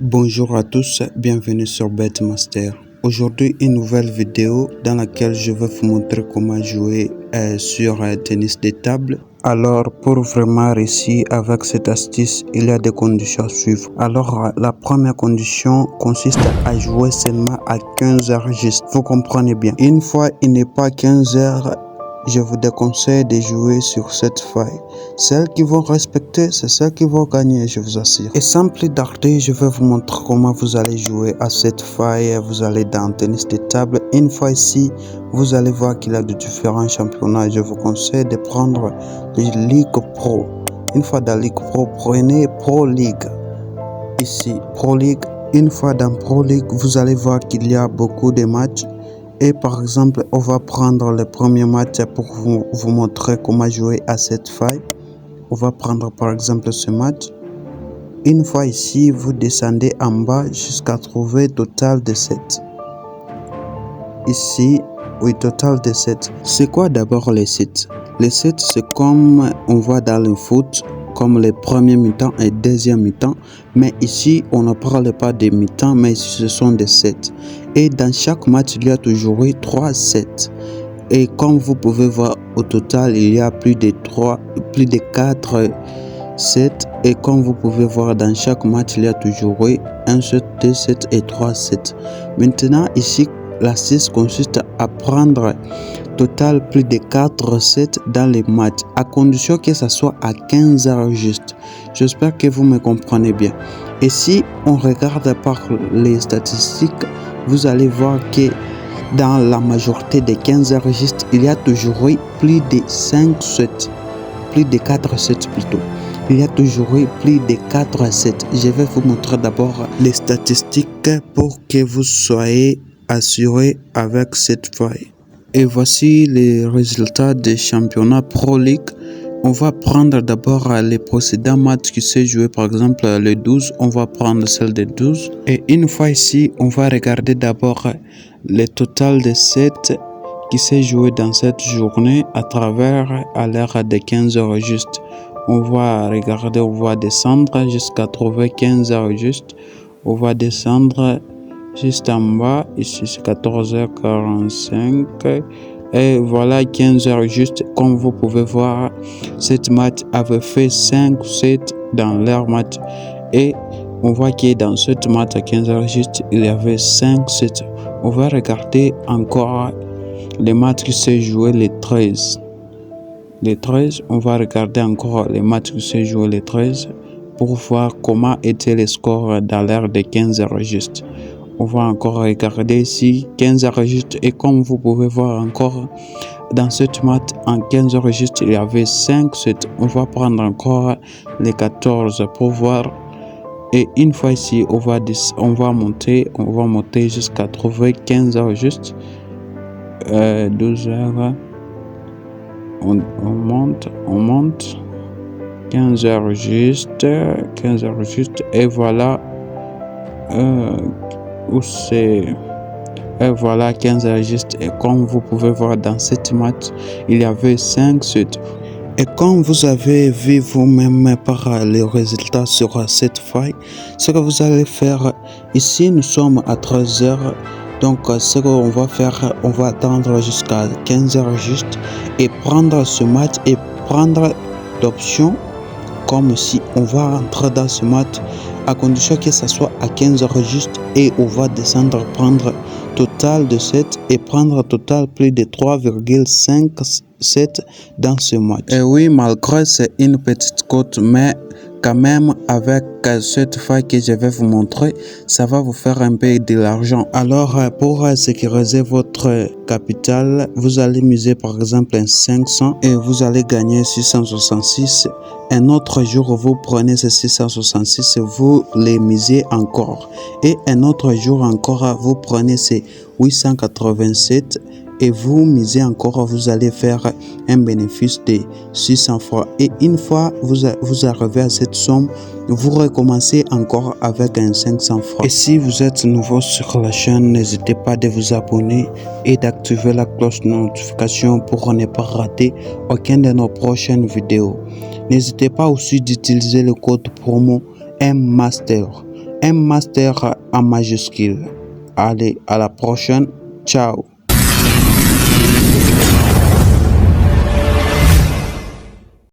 Bonjour à tous, bienvenue sur BetMaster. Aujourd'hui, une nouvelle vidéo dans laquelle je vais vous montrer comment jouer sur tennis de table. Alors, pour vraiment réussir avec cette astuce, il y a des conditions à suivre. Alors, la première condition consiste à jouer seulement à 15 heures juste. Vous comprenez bien. Une fois il n'est pas 15 heures, je vous déconseille de jouer sur cette feuille. Celles qui vont respecter, c'est celles qui vont gagner, je vous assure. Et sans plus tarder, je vais vous montrer comment vous allez jouer à cette feuille. Vous allez dans tennis de table. Une fois ici, vous allez voir qu'il y a de différents championnats. Je vous conseille de prendre les Ligue Pro. Une fois dans Ligue Pro, prenez Pro League. Ici, Pro League. Une fois dans Pro League, vous allez voir qu'il y a beaucoup de matchs. Et par exemple, on va prendre le premier match pour vous montrer comment jouer à cette feuille. On va prendre par exemple ce match. Une fois ici, vous descendez en bas jusqu'à trouver total de 7. Ici, oui, total de 7. C'est quoi d'abord les 7? Les 7, c'est comme on voit dans le foot, comme les premiers mi-temps et deuxième mi-temps. Mais ici, on ne parle pas des mi-temps, mais ici, ce sont des 7. Et dans chaque match, il y a toujours eu 3 sets. Et comme vous pouvez voir, au total, il y a plus de 4 sets. Et comme vous pouvez voir, dans chaque match, il y a toujours eu 1 set, 2 sets et 3 sets. Maintenant, ici, l'astuce consiste à prendre total plus de 4 sets dans les matchs, à condition que ça soit à 15 heures juste. J'espère que vous me comprenez bien. Et si on regarde par les statistiques, vous allez voir que dans la majorité des 15 heures juste, il y a toujours eu plus de 5 sets, plus de 4 sets plutôt. Il y a toujours eu plus de 4 sets. Je vais vous montrer d'abord les statistiques pour que vous soyez assuré avec cette feuille. Et voici les résultats des championnats Pro League. On va prendre d'abord les précédents matchs qui s'est joué, par exemple le 12. On va prendre celle des 12. Et une fois ici, on va regarder d'abord le total de 7 qui s'est joué dans cette journée à travers à l'heure de 15 heures juste. On va regarder, on va descendre jusqu'à trouver 15 heures juste. On va descendre juste en bas, ici c'est 14h45 et voilà 15 heures juste. Comme vous pouvez voir, cette match avait fait 5 sets dans leur match et on voit que dans cette match à 15 heures juste, il y avait 5 sets. On va regarder encore les matchs qui s'est joué les 13. Les 13, on va regarder encore les matchs qui s'est joué les 13 pour voir comment étaient les scores dans l'heure de 15 heures juste. On va encore regarder ici 15 heures juste et comme vous pouvez voir encore dans cette match en 15 heures juste il y avait 5 sets. On va prendre encore les 14 pour voir et une fois ici on va monter jusqu'à trouver 15 heures juste 12 heures on monte 15 heures juste et voilà où c'est et voilà 15 heures juste et comme vous pouvez voir dans cette match il y avait 5 sets et comme vous avez vu vous-même par les résultats sur cette feuille, ce que vous allez faire ici, nous sommes à 13 heures. Donc ce qu'on va faire, on va attendre jusqu'à 15 heures juste et prendre ce match et prendre l'option comme si on va entrer dans ce match à condition que ça soit à 15 heures juste et on va descendre prendre total de 7 et prendre total plus de 3,5 7 dans ce match. Et oui, malgré c'est une petite cote, mais quand même avec cette feuille que je vais vous montrer, ça va vous faire un peu de l'argent. Alors pour sécuriser votre capital, vous allez miser par exemple un 500 et vous allez gagner 666. Un autre jour, vous prenez ces 666 et vous les misez encore. Et un autre jour encore, vous prenez ces 887 et vous misez encore, vous allez faire un bénéfice de 600 francs. Et une fois vous arrivez à cette somme, vous recommencez encore avec un 500 francs. Et si vous êtes nouveau sur la chaîne, n'hésitez pas de vous abonner et d'activer la cloche de notification pour ne pas rater aucune de nos prochaines vidéos. N'hésitez pas aussi d'utiliser le code promo MMaster. un master en majuscule. Allez, à la prochaine. Ciao.